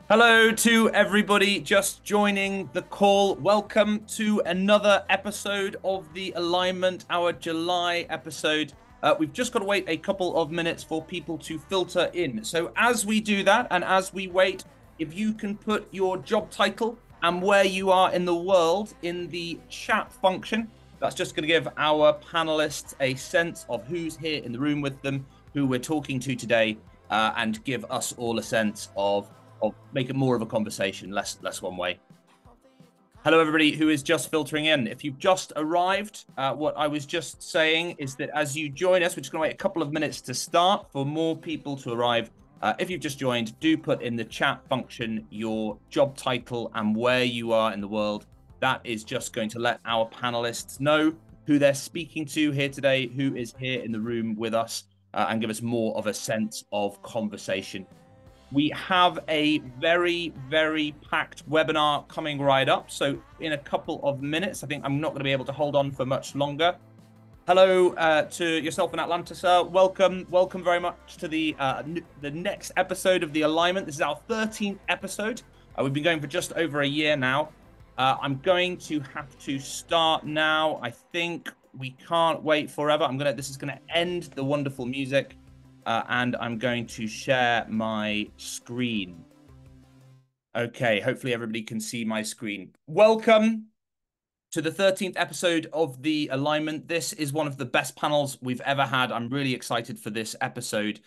Hello to everybody just joining the call. Welcome to another episode of The Alignment, our July episode. We've just got to wait a couple of minutes for people to filter in. So as we do that and as we wait, if you can put your job title and where you are in the world in the chat function, that's just going to give our panelists a sense of who's here in the room with them, who we're talking to today, and give us all a sense of make it more of a conversation, less one way. Hello, everybody who is just filtering in. If you've just arrived, what I was just saying is that as you join us, we're just going to wait a couple of minutes to start for more people to arrive. If you've just joined, do put in the chat function your job title and where you are in the world. That is just going to let our panelists know who they're speaking to here today, who is here in the room with us, and give us more of a sense of conversation. We have a very, very packed webinar coming right up. So in a couple of minutes, I think I'm not going to be able to hold on for much longer. Hello to yourself in Atlanta, sir. Welcome very much to the next episode of The Alignment. This is our 13th episode. We've been going for just over a year now. I'm going to have to start now. I think we can't wait forever. This is going to end the wonderful music. And I'm going to share my screen. Okay, hopefully everybody can see my screen. Welcome to the 13th episode of The Alignment. This is one of the best panels we've ever had. I'm really excited for this episode.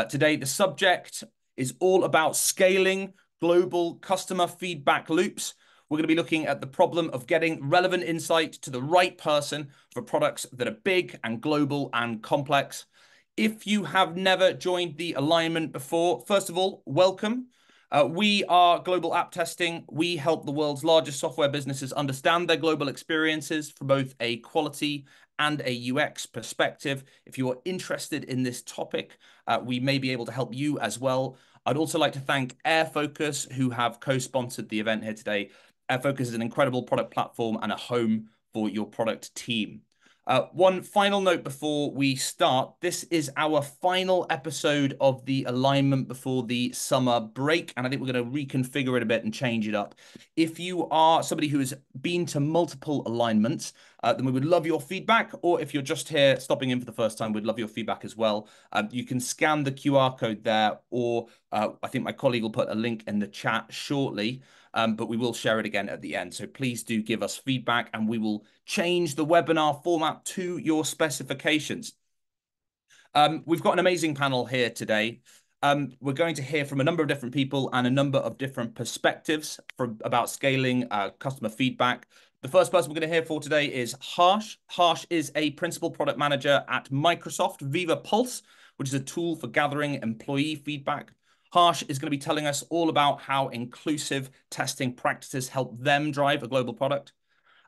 Today, the subject is all about scaling global customer feedback loops. We're going to be looking at the problem of getting relevant insight to the right person for products that are big and global and complex. If you have never joined The Alignment before, first of all, welcome. We are Global App Testing. We help the world's largest software businesses understand their global experiences from both a quality and a UX perspective. If you are interested in this topic, we may be able to help you as well. I'd also like to thank AirFocus, who have co-sponsored the event here today. AirFocus is an incredible product platform and a home for your product team. One final note before we start. This is our final episode of The Alignment before the summer break, and I think we're going to reconfigure it a bit and change it up. If you are somebody who has been to multiple alignments, then we would love your feedback, or if you're just here stopping in for the first time, we'd love your feedback as well. You can scan the QR code there, or I think my colleague will put a link in the chat shortly. But we will share it again at the end. So please do give us feedback and we will change the webinar format to your specifications. We've got an amazing panel here today. We're going to hear from a number of different people and a number of different perspectives about scaling customer feedback. The first person we're going to hear for today is Harsh. Harsh is a principal product manager at Microsoft Viva Pulse, which is a tool for gathering employee feedback. Harsh is going to be telling us all about how inclusive testing practices help them drive a global product.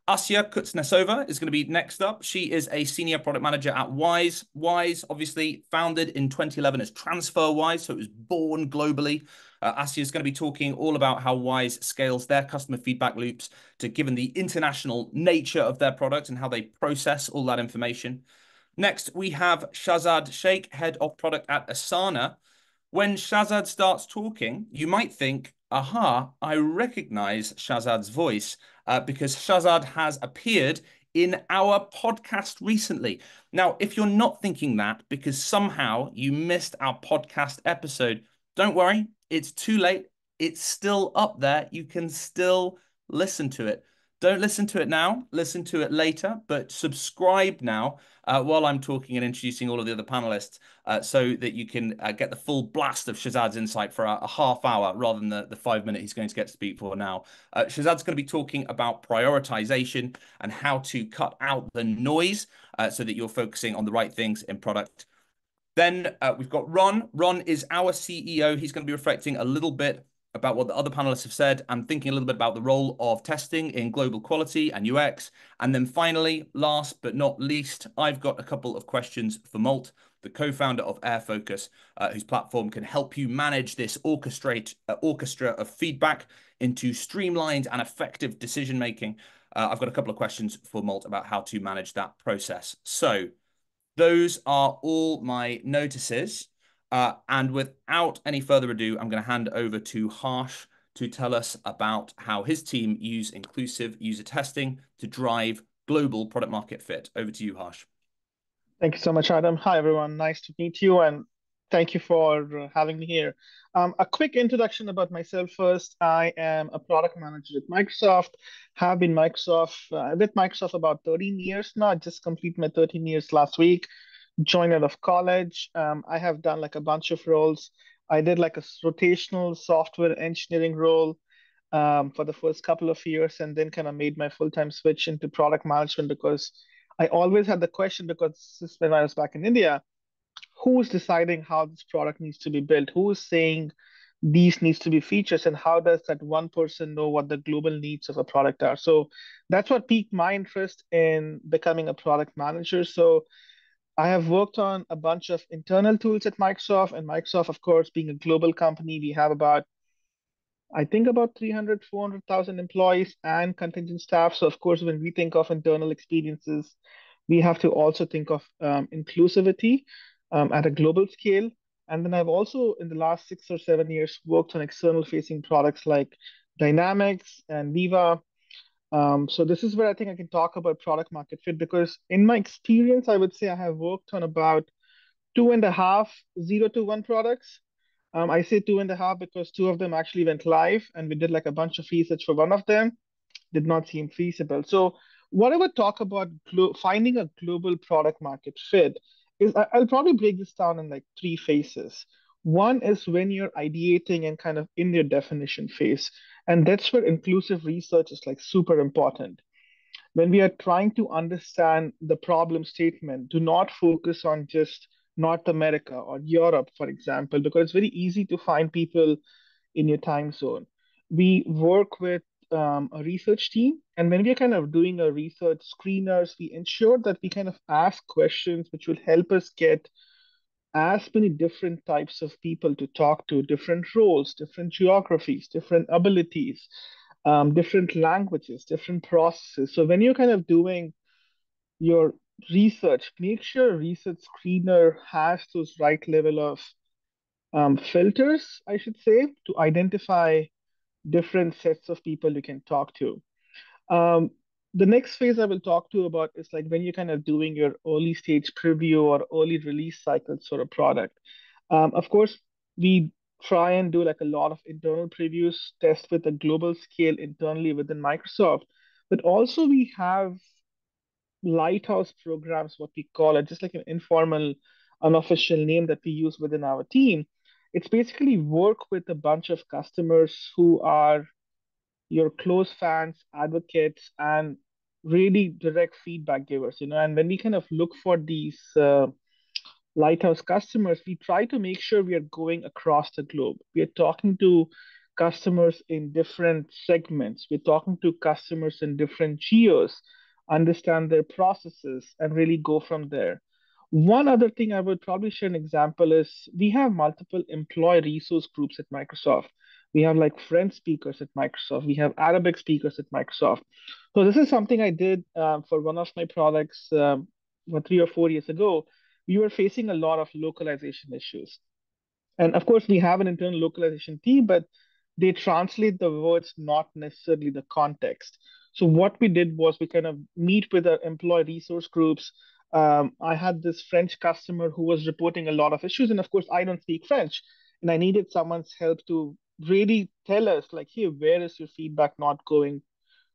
Asya Kuznetsova is going to be next up. She is a senior product manager at Wise. Wise, obviously founded in 2011 as TransferWise, so it was born globally. Asya is going to be talking all about how Wise scales their customer feedback loops to given the international nature of their product and how they process all that information. Next, we have Shahzad Sheikh, head of product at Asana. When Shahzad starts talking, you might think, aha, I recognize Shahzad's voice because Shahzad has appeared in our podcast recently. Now, if you're not thinking that because somehow you missed our podcast episode, don't worry, it's too late. It's still up there. You can still listen to it. Don't listen to it now, listen to it later, but subscribe now while I'm talking and introducing all of the other panelists so that you can get the full blast of Shahzad's insight for a half hour rather than the 5 minute he's going to get to speak for now. Shahzad's going to be talking about prioritization and how to cut out the noise so that you're focusing on the right things in product. Then we've got Ron. Ron is our CEO. He's going to be reflecting a little bit about what the other panelists have said and thinking a little bit about the role of testing in global quality and UX. And then finally, last but not least, I've got a couple of questions for Malt, the co-founder of AirFocus, whose platform can help you manage this orchestra of feedback into streamlined and effective decision-making. I've got a couple of questions for Malt about how to manage that process. So those are all my notices. And without any further ado, I'm going to hand over to Harsh to tell us about how his team use inclusive user testing to drive global product market fit. Over to you, Harsh. Thank you so much, Adam. Hi, everyone. Nice to meet you, and thank you for having me here. A quick introduction about myself first. I am a product manager at Microsoft. Have been with Microsoft about 13 years now. I just completed my 13 years last week. Joined out of college. I have done like a bunch of roles. I did like a rotational software engineering role for the first couple of years, and then kind of made my full-time switch into product management because I always had the question, because this is when I was back in India, who's deciding how this product needs to be built? Who's saying these needs to be features, and how does that one person know what the global needs of a product are? So that's what piqued my interest in becoming a product manager. So I have worked on a bunch of internal tools at Microsoft, and Microsoft, of course, being a global company, we have I think about 300, 400,000 employees and contingent staff. So, of course, when we think of internal experiences, we have to also think of inclusivity at a global scale. And then I've also, in the last 6 or 7 years, worked on external facing products like Dynamics and Viva. So, this is where I think I can talk about product market fit because, in my experience, I would say I have worked on about two and a half 0 to 1 products. I say two and a half because two of them actually went live, and we did like a bunch of research for one of them. Did not seem feasible. So, what I would talk about finding a global product market fit is I'll probably break this down in like three phases. One is when you're ideating and kind of in your definition phase, and that's where inclusive research is like super important. When we are trying to understand the problem statement, do not focus on just North America or Europe, for example, because it's very easy to find people in your time zone. We work with a research team, and when we are kind of doing a research screeners, we ensure that we kind of ask questions which will help us get as many different types of people to talk to, different roles, different geographies, different abilities, different languages, different processes. So when you're kind of doing your research, make sure a research screener has those right level of filters, I should say, to identify different sets of people you can talk to. Um, the next phase I will talk to about is like when you're kind of doing your early stage preview or early release cycles for a product. Of course, we try and do like a lot of internal previews, test with a global scale internally within Microsoft, but also we have lighthouse programs, what we call it, just like an informal, unofficial name that we use within our team. It's basically work with a bunch of customers who are your close fans, advocates, and really direct feedback givers, And when we kind of look for these lighthouse customers, we try to make sure we are going across the globe. We are talking to customers in different segments. We're talking to customers in different geos, understand their processes, and really go from there. One other thing I would probably share an example is we have multiple employee resource groups at Microsoft. We have like French speakers at Microsoft. We have Arabic speakers at Microsoft. So this is something I did for one of my products 3 or 4 years ago. We were facing a lot of localization issues. And of course, we have an internal localization team, but they translate the words, not necessarily the context. So what we did was we kind of meet with our employee resource groups. I had this French customer who was reporting a lot of issues, and of course, I don't speak French, and I needed someone's help to really tell us, like, hey, where is your feedback not going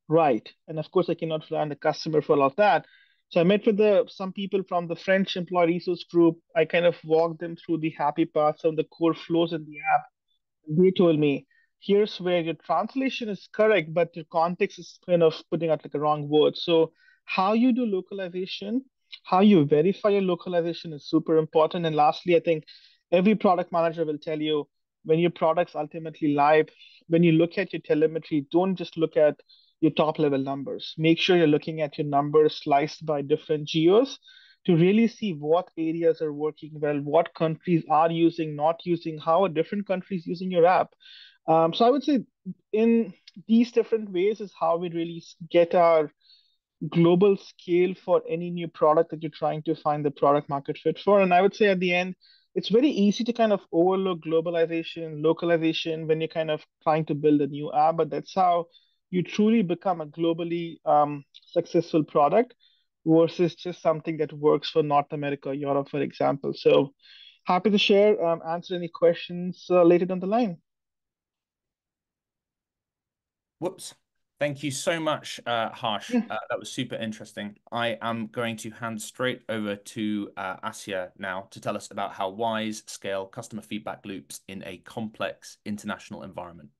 right? And of course, I cannot rely on the customer for all of that. So I met with some people from the French employee resource group. I kind of walked them through the happy parts of the core flows in the app. They told me, here's where your translation is correct, but your context is kind of putting out like a wrong word. So how you do localization, how you verify your localization is super important. And lastly, I think every product manager will tell you when your product's ultimately live, when you look at your telemetry, don't just look at your top level numbers. Make sure you're looking at your numbers sliced by different geos to really see what areas are working well, what countries are using, not using, how are different countries using your app. So I would say in these different ways is how we really get our global scale for any new product that you're trying to find the product market fit for. And I would say at the end, it's very easy to kind of overlook globalization, localization when you're kind of trying to build a new app, but that's how you truly become a globally successful product versus just something that works for North America, Europe, for example. So happy to share, answer any questions later down the line. Whoops. Thank you so much, Harsh. Yeah. That was super interesting. I am going to hand straight over to Asya now to tell us about how Wise scale customer feedback loops in a complex international environment.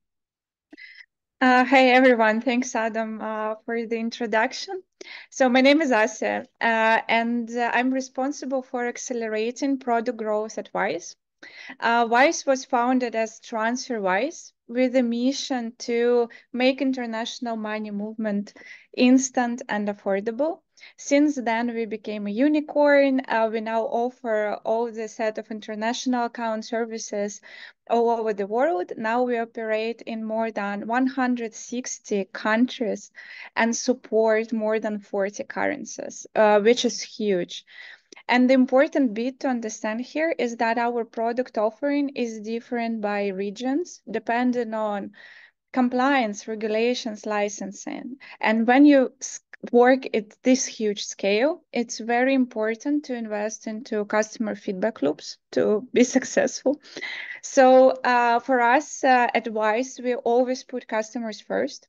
Hey everyone, thanks Adam for the introduction. So my name is Asya, and I'm responsible for accelerating product growth at Wise. Wise was founded as TransferWise with a mission to make international money movement instant and affordable. Since then, we became a unicorn. We now offer all the set of international account services all over the world. Now we operate in more than 160 countries and support more than 40 currencies, which is huge. And the important bit to understand here is that our product offering is different by regions, depending on compliance, regulations, licensing. And when you work at this huge scale, it's very important to invest into customer feedback loops to be successful. So for us at Wise, we always put customers first.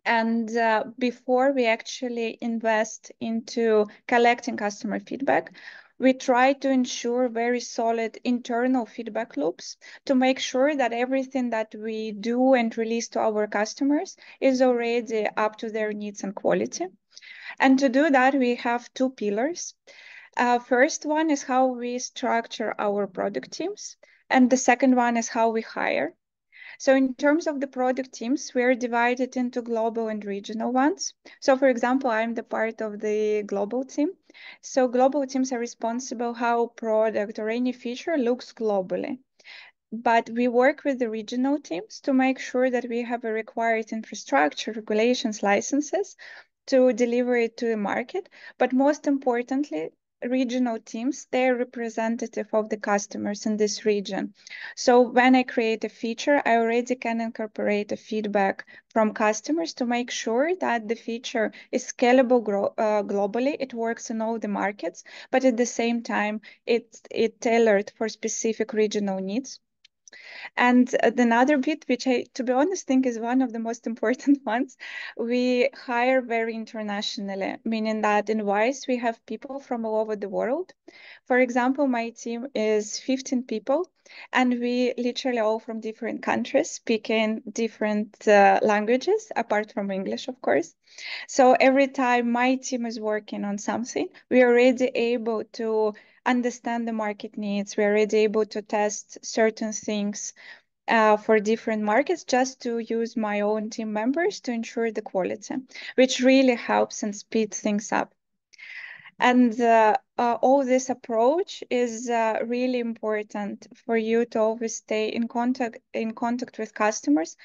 And before we actually invest into collecting customer feedback, we try to ensure very solid internal feedback loops to make sure that everything that we do and release to our customers is already up to their needs and quality. And to do that, we have two pillars. First one is how we structure our product teams, and the second one is how we hire. So in terms of the product teams, we are divided into global and regional ones. So for example, I'm the part of the global team. So global teams are responsible how product or any feature looks globally. But we work with the regional teams to make sure that we have a required infrastructure, regulations, licenses to deliver it to the market. But most importantly, regional teams, they're representative of the customers in this region. So when I create a feature, I already can incorporate a feedback from customers to make sure that the feature is scalable globally, it works in all the markets, but at the same time, it's tailored for specific regional needs. And another bit, which I, to be honest, think is one of the most important ones, we hire very internationally, meaning that in Wise, we have people from all over the world. For example, my team is 15 people, and we literally all from different countries, speaking different languages, apart from English, of course. So every time my team is working on something, we are already able to understand the market needs. We are already able to test certain things for different markets just to use my own team members to ensure the quality, which really helps and speed things up. And all this approach is really important for you to always stay in contact with customers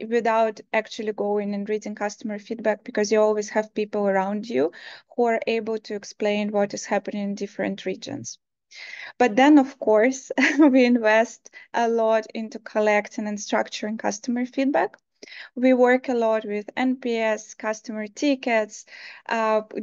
without actually going and reading customer feedback, because you always have people around you who are able to explain what is happening in different regions. But then, of course, we invest a lot into collecting and structuring customer feedback. We work a lot with NPS, customer tickets,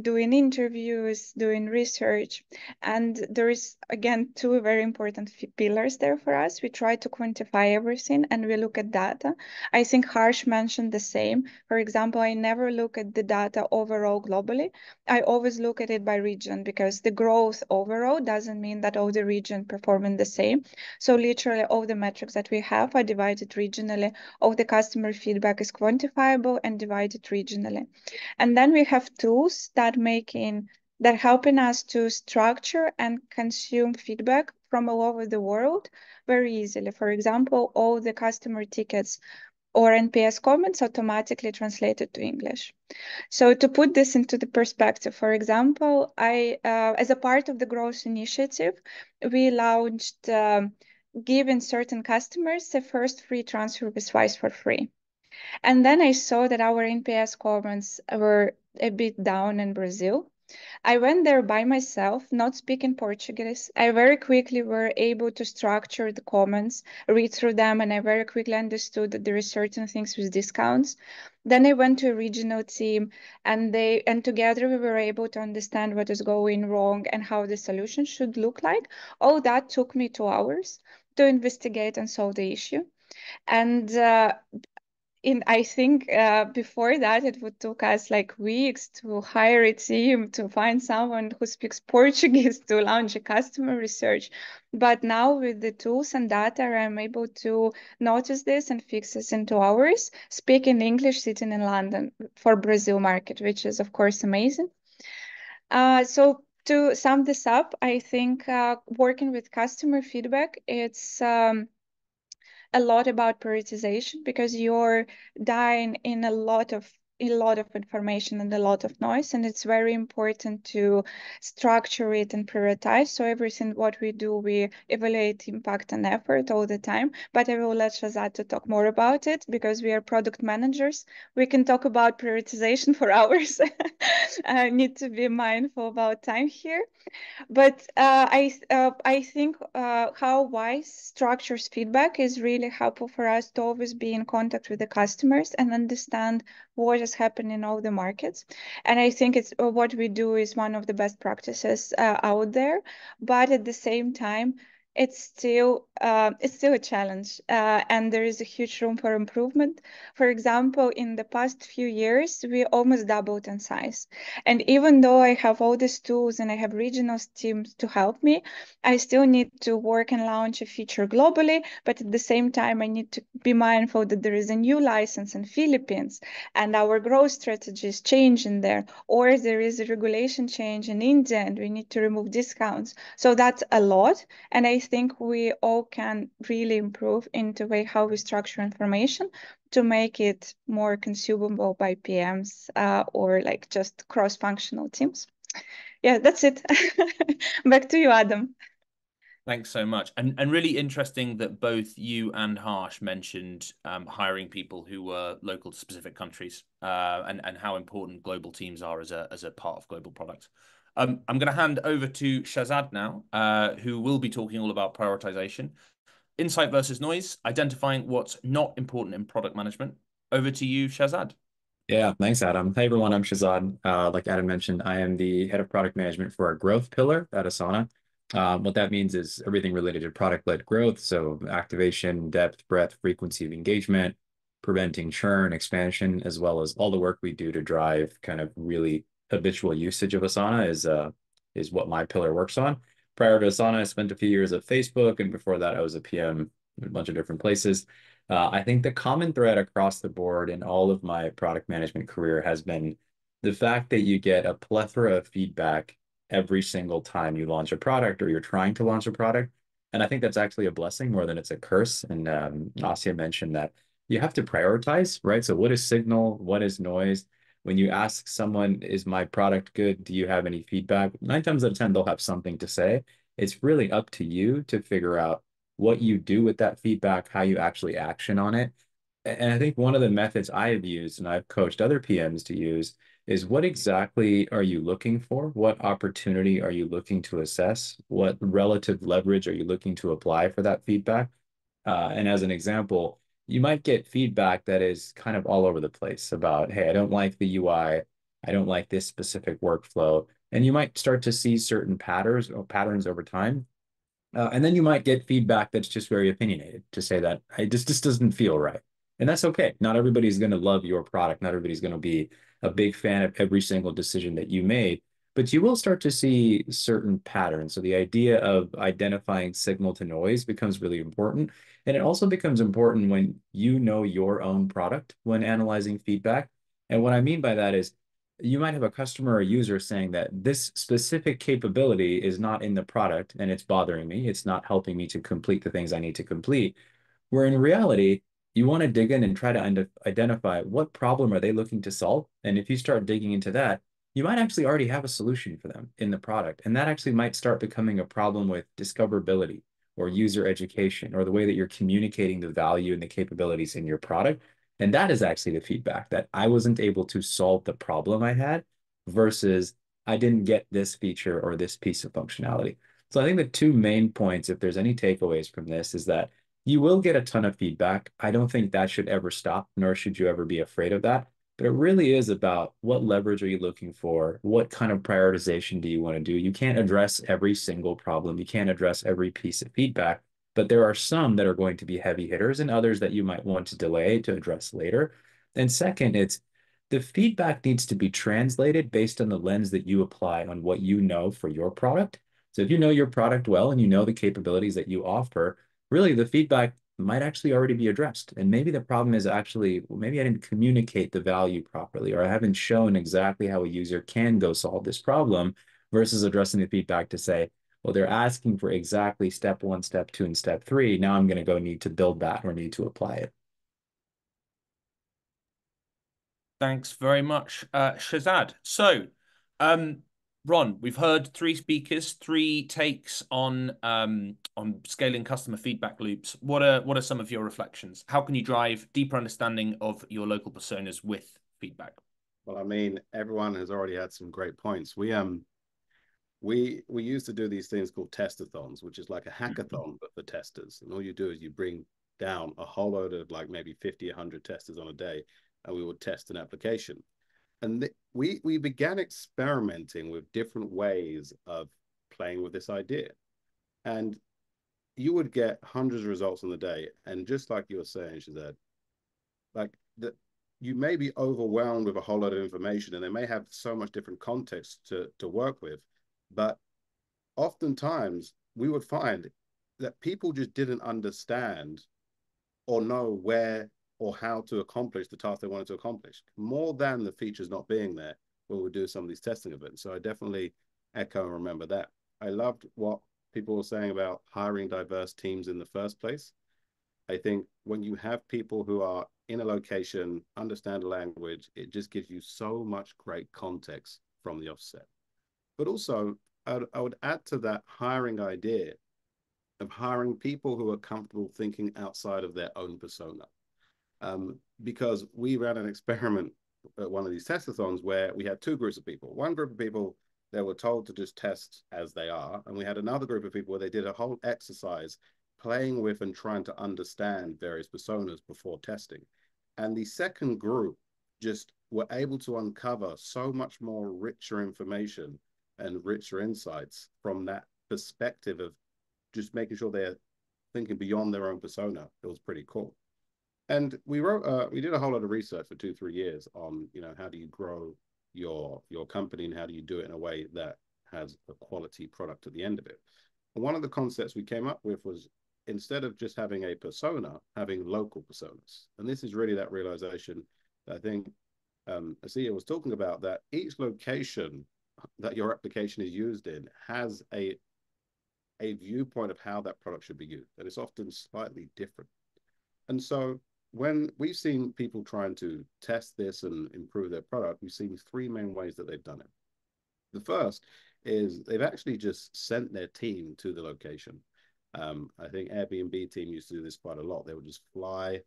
doing interviews, doing research. And there is, again, two very important pillars there for us. We try to quantify everything and we look at data. I think Harsh mentioned the same. For example, I never look at the data overall globally. I always look at it by region, because the growth overall doesn't mean that all the region performing the same. So literally all the metrics that we have are divided regionally. All the customer feedback is quantifiable and divided regionally. And then we have tools that helping us to structure and consume feedback from all over the world very easily. For example, all the customer tickets or NPS comments automatically translated to English. So to put this into the perspective, for example, as a part of the growth initiative, we launched giving certain customers the first free transfer with Wise for free. And then I saw that our NPS comments were a bit down in Brazil. I went there by myself, not speaking Portuguese. I very quickly were able to structure the comments, read through them, and I very quickly understood that there are certain things with discounts. Then I went to a regional team, and together we were able to understand what is going wrong and how the solution should look like. All that took me 2 hours to investigate and solve the issue. And I think before that it would took us like weeks to hire a team to find someone who speaks Portuguese to launch a customer research. But now with the tools and data, I'm able to notice this and fix this in 2 hours, speaking English sitting in London for Brazil market, which is of course amazing. So to sum this up, I think working with customer feedback, it's a lot about prioritization because you're dying in a lot of information and a lot of noise, and it's very important to structure it and prioritize. So everything what we do, we evaluate impact and effort all the time. But I will let Shazad to talk more about it because we are product managers. We can talk about prioritization for hours. I need to be mindful about time here. But I think how WISE structures feedback is really helpful for us to always be in contact with the customers and understand what is happening in all the markets. And I think it's what we do is one of the best practices out there. But at the same time, it's still a challenge, and there is a huge room for improvement. For example, in the past few years, we almost doubled in size. And even though I have all these tools and I have regional teams to help me, I still need to work and launch a feature globally. But at the same time, I need to be mindful that there is a new license in Philippines and our growth strategy is changing there, or there is a regulation change in India and we need to remove discounts. So that's a lot. And I think we all can really improve in the way how we structure information to make it more consumable by PMs or like just cross-functional teams. Yeah, that's it. Back to you, Adam. Thanks so much. And really interesting that both you and Harsh mentioned hiring people who were local to specific countries and how important global teams are as a part of global product. I'm going to hand over to Shazad now, who will be talking all about prioritization, insight versus noise, identifying what's not important in product management. Over to you, Shazad. Yeah, thanks, Adam. Hey, everyone, I'm Shazad. Like Adam mentioned, I am the head of product management for our growth pillar at Asana. What that means is everything related to product-led growth. So activation, depth, breadth, frequency of engagement, preventing churn, expansion, as well as all the work we do to drive kind of really habitual usage of Asana is what my pillar works on. Prior to Asana, I spent a few years at Facebook, and before that, I was a PM in a bunch of different places. I think the common thread across the board in all of my product management career has been the fact that you get a plethora of feedback every single time you launch a product or you're trying to launch a product. And I think that's actually a blessing more than it's a curse. And Asya mentioned that you have to prioritize, right? So what is signal? What is noise? When you ask someone, is my product good? Do you have any feedback? 9 times out of 10, they'll have something to say. It's really up to you to figure out what you do with that feedback, how you actually action on it. And I think one of the methods I have used and I've coached other PMs to use is what exactly are you looking for? What opportunity are you looking to assess? What relative leverage are you looking to apply for that feedback? And as an example, you might get feedback that is kind of all over the place about, hey, I don't like the UI. I don't like this specific workflow. And you might start to see certain patterns over time. And then you might get feedback that's just very opinionated to say that it just doesn't feel right. And that's okay. Not everybody's going to love your product. Not everybody's going to be a big fan of every single decision that you made, but you will start to see certain patterns. So the idea of identifying signal to noise becomes really important. And it also becomes important when you know your own product when analyzing feedback. And what I mean by that is you might have a customer or user saying that this specific capability is not in the product and it's bothering me. It's not helping me to complete the things I need to complete. Where in reality, you want to dig in and try to identify what problem are they looking to solve. And if you start digging into that, you might actually already have a solution for them in the product. And that actually might start becoming a problem with discoverability or user education or the way that you're communicating the value and the capabilities in your product. And that is actually the feedback that I wasn't able to solve the problem I had versus I didn't get this feature or this piece of functionality. So I think the two main points, if there's any takeaways from this, is that you will get a ton of feedback. I don't think that should ever stop, nor should you ever be afraid of that. But it really is about what leverage are you looking for? What kind of prioritization do you want to do? You can't address every single problem. You can't address every piece of feedback, but there are some that are going to be heavy hitters and others that you might want to delay to address later. And second, it's the feedback needs to be translated based on the lens that you apply on what you know for your product. So if you know your product well and you know the capabilities that you offer, really the feedback might actually already be addressed. And maybe the problem is actually, well, maybe I didn't communicate the value properly, or I haven't shown exactly how a user can go solve this problem versus addressing the feedback to say, well, they're asking for exactly step one, step two, and step three. Now I'm going to go need to build that or need to apply it. Thanks very much, Shazad. So, Ron, we've heard three speakers, three takes on scaling customer feedback loops. What are some of your reflections? How can you drive deeper understanding of your local personas with feedback? Well, I mean, everyone has already had some great points. We used to do these things called testathons, which is like a hackathon but for testers. And all you do is you bring down a whole load of like maybe 50, 100 testers on a day, and we would test an application. And we began experimenting with different ways of playing with this idea. And you would get hundreds of results on the day. And just like you were saying, Shazad, like that you may be overwhelmed with a whole lot of information, and they may have so much different context to work with. But oftentimes we would find that people just didn't understand or know where or how to accomplish the task they wanted to accomplish, more than the features not being there when we do some of these testing events. So I definitely echo and remember that. I loved what people were saying about hiring diverse teams in the first place. I think when you have people who are in a location, understand a language, it just gives you so much great context from the offset. But also, I would add to that hiring idea of hiring people who are comfortable thinking outside of their own persona. Because we ran an experiment at one of these testathons where we had two groups of people. One group of people, they were told to just test as they are. And we had another group of people where they did a whole exercise playing with and trying to understand various personas before testing. And the second group just were able to uncover so much more richer information and richer insights from that perspective of just making sure they're thinking beyond their own persona. It was pretty cool. And we did a whole lot of research for 2-3 years on, how do you grow your company and how do you do it in a way that has a quality product at the end of it. And one of the concepts we came up with was, instead of just having a persona, having local personas. And this is really that realization that I think Asiya was talking about, that each location that your application is used in has a viewpoint of how that product should be used. And it's often slightly different. And so when we've seen people trying to test this and improve their product, we've seen three main ways that they've done it. The first is they've actually just sent their team to the location. I think Airbnb team used to do this quite a lot. They would just fly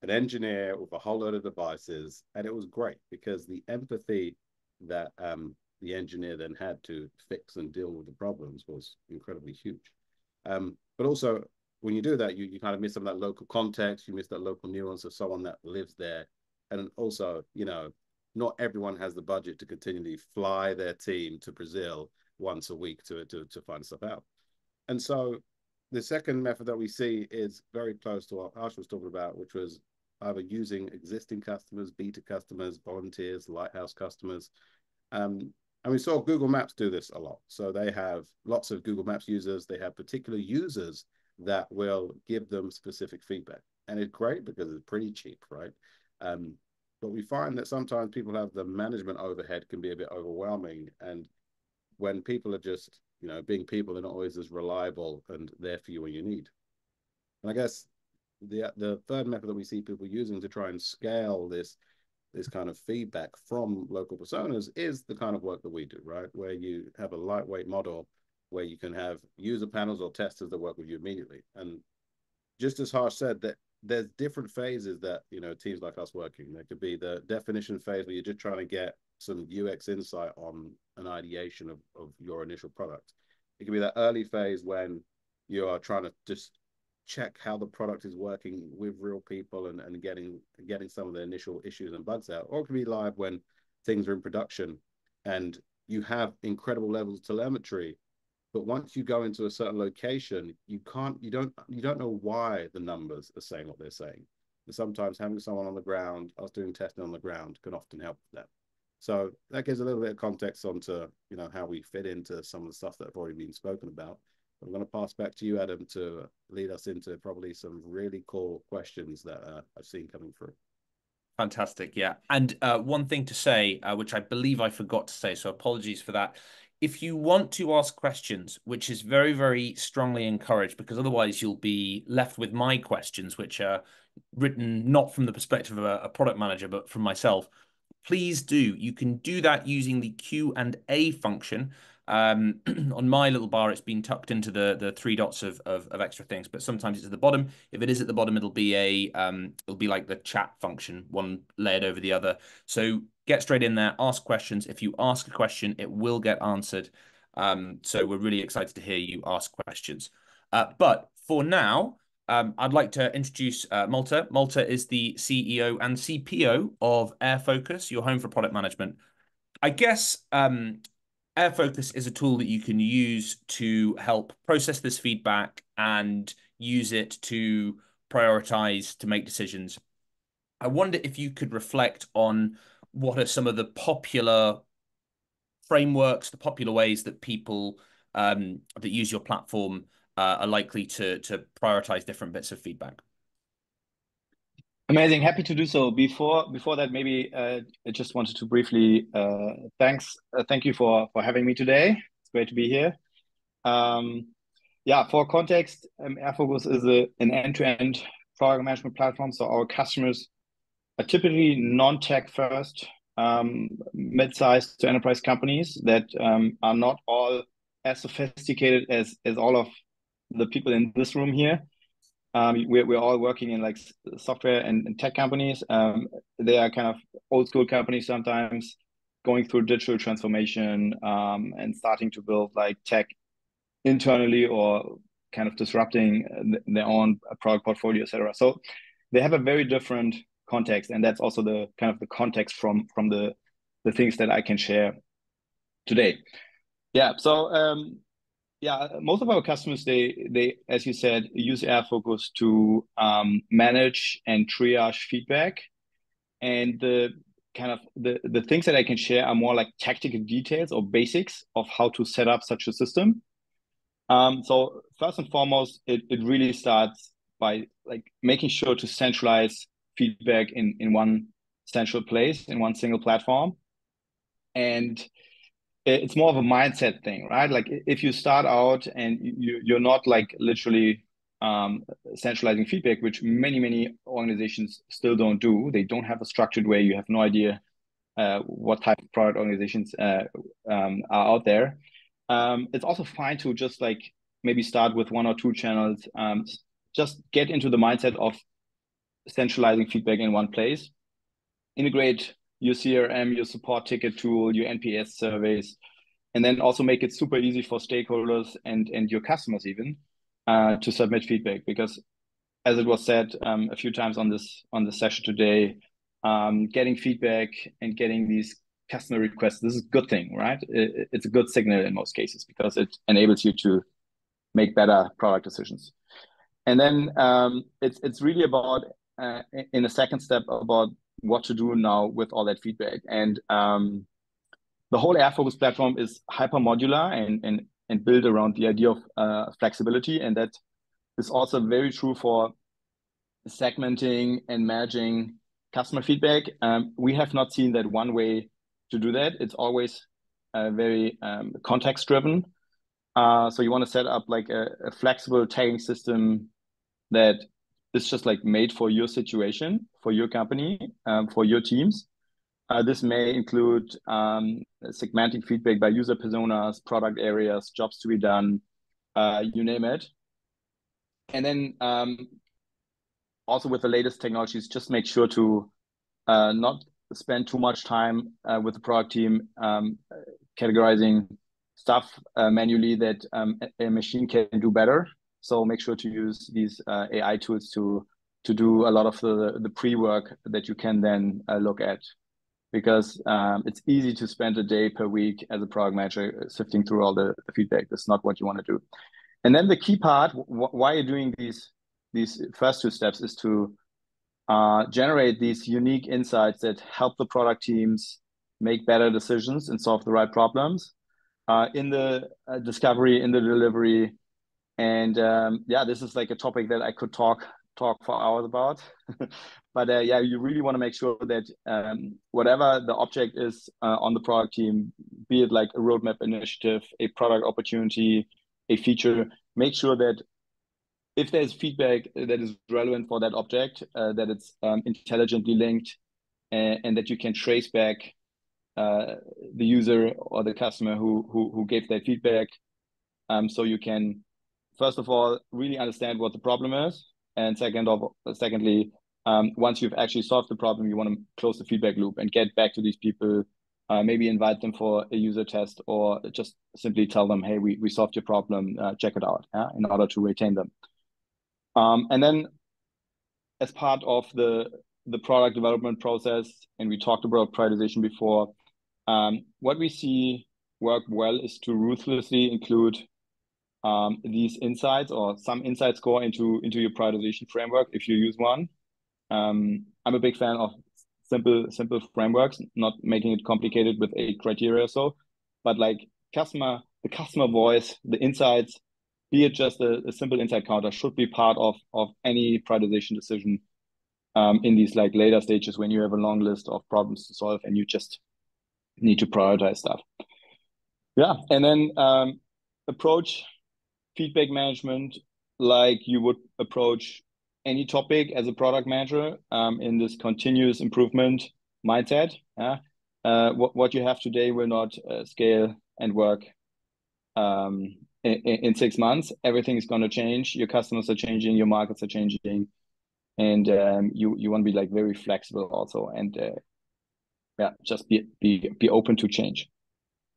an engineer with a whole load of devices, and it was great because the empathy that the engineer then had to fix and deal with the problems was incredibly huge. But also, when you do that, you kind of miss some of that local context, you miss that local nuance of someone that lives there. And also, not everyone has the budget to continually fly their team to Brazil once a week to find stuff out. And so the second method that we see is very close to what Harsh was talking about, which was either using existing customers, beta customers, volunteers, lighthouse customers. And we saw Google Maps do this a lot. So they have lots of Google Maps users. They have particular users that will give them specific feedback. And it's great because it's pretty cheap, right? But we find that sometimes people have the management overhead can be a bit overwhelming. And when people are just, being people, they're not always as reliable and there for you when you need. And I guess the third method that we see people using to try and scale this kind of feedback from local personas is the kind of work that we do, right? Where you have a lightweight model where you can have user panels or testers that work with you immediately. And just as Harsh said, that there's different phases that, teams like us working. There could be the definition phase where you're just trying to get some UX insight on an ideation of your initial product. It can be that early phase when you are trying to just check how the product is working with real people and getting some of the initial issues and bugs out. Or it can be live when things are in production and you have incredible levels of telemetry, but once you go into a certain location, you don't know why the numbers are saying what they're saying. And sometimes having someone on the ground, us doing testing on the ground, can often help with that. So that gives a little bit of context onto, you know, how we fit into some of the stuff that have already been spoken about. I'm going to pass back to you, Adam, to lead us into probably some really cool questions that I've seen coming through. Fantastic, yeah. And one thing to say, which I believe I forgot to say, so apologies for that. If you want to ask questions, which is very, very strongly encouraged, because otherwise you'll be left with my questions, which are written not from the perspective of a product manager, but from myself, please do. You can do that using the Q&A function. On my little bar, it's been tucked into the three dots of extra things, but sometimes it's at the bottom. If it is at the bottom, it'll be like the chat function, one layered over the other. So get straight in there, ask questions. If you ask a question, it will get answered. So we're really excited to hear you ask questions. But for now, I'd like to introduce Malte. Malte is the CEO and CPO of AirFocus, your home for product management. I guess AirFocus is a tool that you can use to help process this feedback and use it to prioritize, to make decisions. I wonder if you could reflect on what are some of the popular frameworks, the popular ways that people that use your platform are likely to prioritize different bits of feedback. Amazing, happy to do so. Before that, maybe I just wanted to briefly thank you for having me today. It's great to be here. Yeah, for context, AirFocus is an end-to-end product management platform. So our customers are typically non-tech first, mid-sized to enterprise companies that are not all as sophisticated as all of the people in this room here. We're all working in like software and tech companies. They are kind of old school companies sometimes going through digital transformation and starting to build like tech internally or kind of disrupting their own product portfolio, etc. So they have a very different context, and that's also the kind of the context from the things that I can share today. Yeah, so yeah, most of our customers, they as you said, use AirFocus to manage and triage feedback. And the kind of the things that I can share are more like tactical details or basics of how to set up such a system. So first and foremost, it really starts by like making sure to centralize feedback in one central place, in one single platform. And it's more of a mindset thing, right? Like if you start out and you're not like literally centralizing feedback, which many organizations still don't do. They don't have a structured way. You have no idea what type of product organizations are out there. It's also fine to just like maybe start with one or two channels. Just get into the mindset of centralizing feedback in one place. Integrate your CRM, your support ticket tool, your NPS surveys, and then also make it super easy for stakeholders and your customers even to submit feedback. Because as it was said a few times on this session today, getting feedback and getting these customer requests, this is a good thing, right? It's a good signal in most cases because it enables you to make better product decisions. And then it's really about in a second step about what to do now with all that feedback. And the whole AirFocus platform is hyper modular and built around the idea of flexibility, and that is also very true for segmenting and managing customer feedback. We have not seen that one way to do that. It's always very context driven. So you want to set up like a flexible tagging system that is just like made for your situation, for your company, for your teams. This may include segmenting feedback by user personas, product areas, jobs to be done, you name it. And then also with the latest technologies, just make sure to not spend too much time with the product team categorizing stuff manually that a machine can do better. So make sure to use these AI tools to do a lot of the pre-work that you can then look at, because it's easy to spend a day per week as a product manager sifting through all the feedback. That's not what you want to do. And then the key part, why you're doing these first two steps, is to generate these unique insights that help the product teams make better decisions and solve the right problems in the discovery, in the delivery. And yeah, this is like a topic that I could talk for hours about. But yeah, you really want to make sure that whatever the object is on the product team, be it like a roadmap initiative, a product opportunity, a feature, make sure that if there's feedback that is relevant for that object, that it's intelligently linked, and that you can trace back the user or the customer who gave that feedback. So you can, first of all, really understand what the problem is, and secondly, once you've actually solved the problem, you want to close the feedback loop and get back to these people. Maybe invite them for a user test, or just simply tell them, hey, we solved your problem, check it out, in order to retain them. And then as part of the product development process, and we talked about prioritization before, what we see work well is to ruthlessly include these insights or some insight score into your prioritization framework if you use one. I'm a big fan of simple frameworks, not making it complicated with 8 criteria or so, but like the customer voice, the insights, be it just a simple insight counter, should be part of any prioritization decision in these like later stages when you have a long list of problems to solve and you just need to prioritize stuff. Yeah, and then approach feedback management like you would approach any topic as a product manager, in this continuous improvement mindset. What you have today will not scale and work in 6 months. Everything is going to change. Your customers are changing, your markets are changing, and you want to be like very flexible also, and yeah, just be open to change.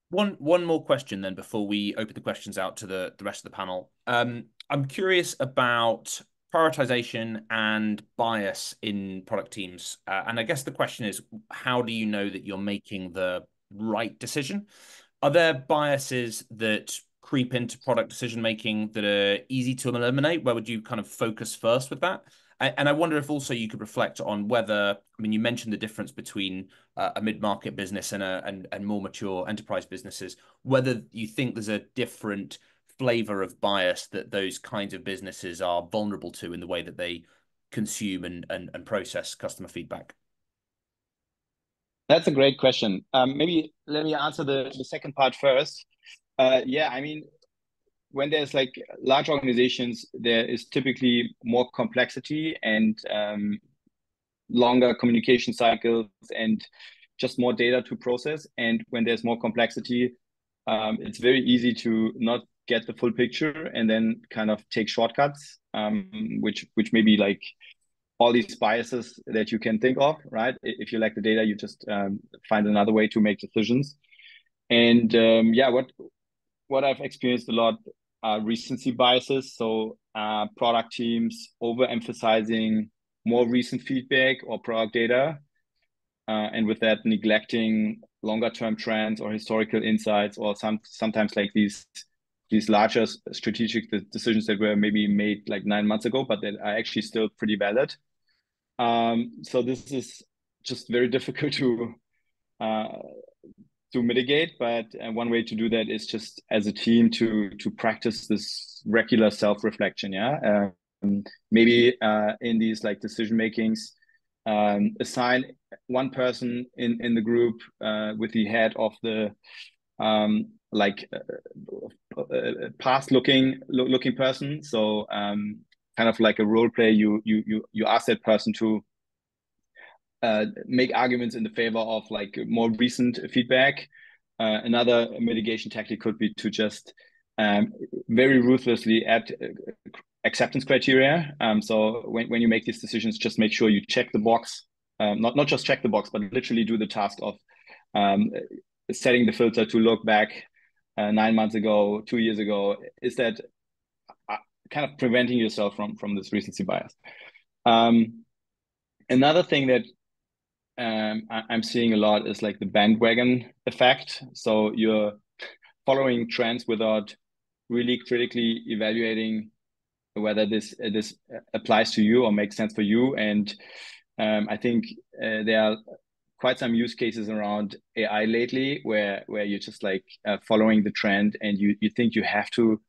One more question then before we open the questions out to the rest of the panel. I'm curious about prioritization and bias in product teams. And I guess the question is, how do you know that you're making the right decision? Are there biases that creep into product decision making that are easy to eliminate? Where would you kind of focus first with that? And I wonder if also you could reflect on whether, I mean, you mentioned the difference between a mid-market business and more mature enterprise businesses, whether you think there's a different flavor of bias that those kinds of businesses are vulnerable to in the way that they consume and process customer feedback. That's a great question. Maybe let me answer the second part first. Yeah, I mean, when there's like large organizations, there is typically more complexity and longer communication cycles and just more data to process. And when there's more complexity, it's very easy to not get the full picture and then kind of take shortcuts, which may be like all these biases that you can think of, right? If you lack the data, you just find another way to make decisions. And yeah, what I've experienced a lot are recency biases. So product teams overemphasizing more recent feedback or product data, and with that neglecting longer term trends or historical insights, or sometimes like these larger strategic decisions that were maybe made like 9 months ago, but that are actually still pretty valid. So this is just very difficult to mitigate, but one way to do that is just as a team to practice this regular self-reflection. Yeah, maybe in these like decision makings, assign one person in the group with the head of the past looking person. So kind of like a role play. You ask that person to make arguments in the favor of like more recent feedback. Another mitigation tactic could be to just very ruthlessly add acceptance criteria. So when you make these decisions, just make sure you check the box, not just check the box, but literally do the task of setting the filter to look back 9 months ago, 2 years ago, is that kind of preventing yourself from this recency bias. Another thing that I'm seeing a lot is like the bandwagon effect. So you're following trends without really critically evaluating whether this applies to you or makes sense for you. And I think there are quite some use cases around AI lately where you're just like following the trend, and you think you have to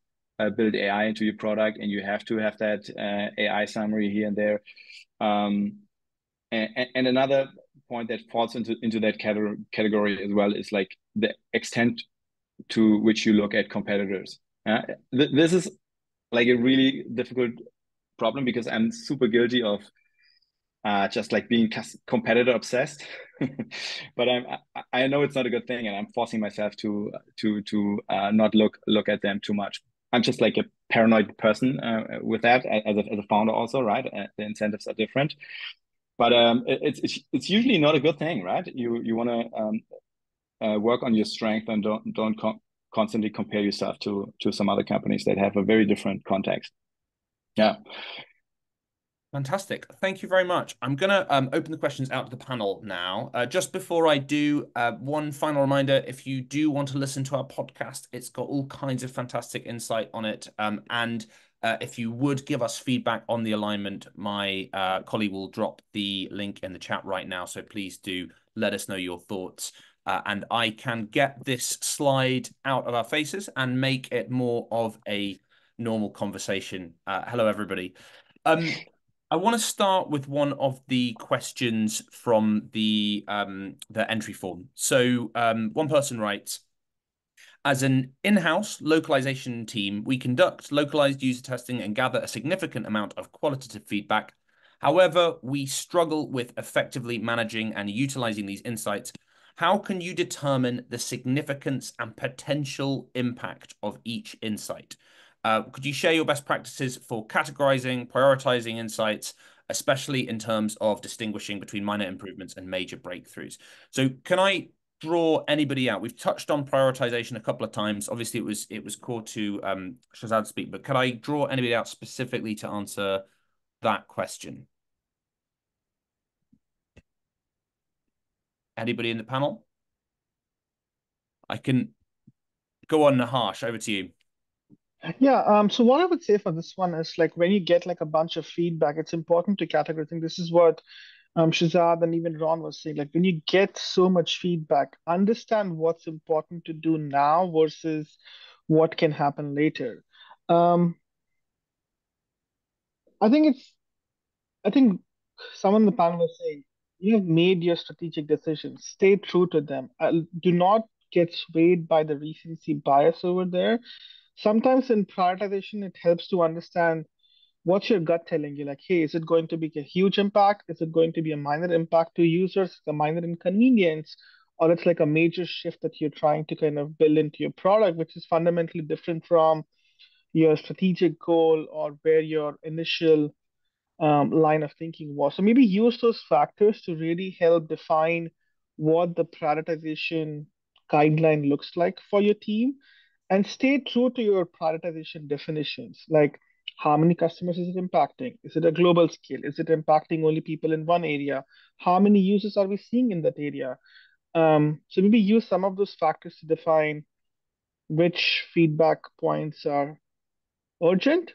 build AI into your product, and you have to have that AI summary here and there. And another point that falls into that category as well is like the extent to which you look at competitors. This is like a really difficult problem because I'm super guilty of just like being competitor obsessed. But I know it's not a good thing, and I'm forcing myself to not look at them too much. I'm just like a paranoid person with that as a founder also, right? The incentives are different, but it's usually not a good thing, right? You want to work on your strength and don't constantly compare yourself to some other companies that have a very different context. Yeah. Fantastic. Thank you very much. I'm going to open the questions out to the panel now. Just before I do, one final reminder, if you do want to listen to our podcast, it's got all kinds of fantastic insight on it. And if you would give us feedback on the alignment, my colleague will drop the link in the chat right now. So please do let us know your thoughts. And I can get this slide out of our faces and make it more of a normal conversation. Hello, everybody. I want to start with one of the questions from the entry form. So one person writes, as an in-house localization team, we conduct localized user testing and gather a significant amount of qualitative feedback. However, we struggle with effectively managing and utilizing these insights. How can you determine the significance and potential impact of each insight? Could you share your best practices for categorizing, prioritizing insights, especially in terms of distinguishing between minor improvements and major breakthroughs? So can I draw anybody out? We've touched on prioritization a couple of times. Obviously, it was core to Shazad speak, but could I draw anybody out specifically to answer that question? Anybody in the panel? I can go on, Harsh, over to you. Yeah, so what I would say for this one is like when you get like a bunch of feedback, it's important to categorize. I think this is what Shazad and even Ron was saying. Like when you get so much feedback, understand what's important to do now versus what can happen later. Um, I think someone in the panel was saying, you have made your strategic decisions, stay true to them. Do not get swayed by the recency bias over there. Sometimes in prioritization, it helps to understand what's your gut telling you. Like, hey, is it going to be a huge impact? Is it going to be a minor impact to users, a minor inconvenience? Or it's like a major shift that you're trying to kind of build into your product, which is fundamentally different from your strategic goal or where your initial line of thinking was. So maybe use those factors to really help define what the prioritization guideline looks like for your team, and stay true to your prioritization definitions. Like how many customers is it impacting? Is it a global scale? Is it impacting only people in one area? How many users are we seeing in that area? So maybe use some of those factors to define which feedback points are urgent.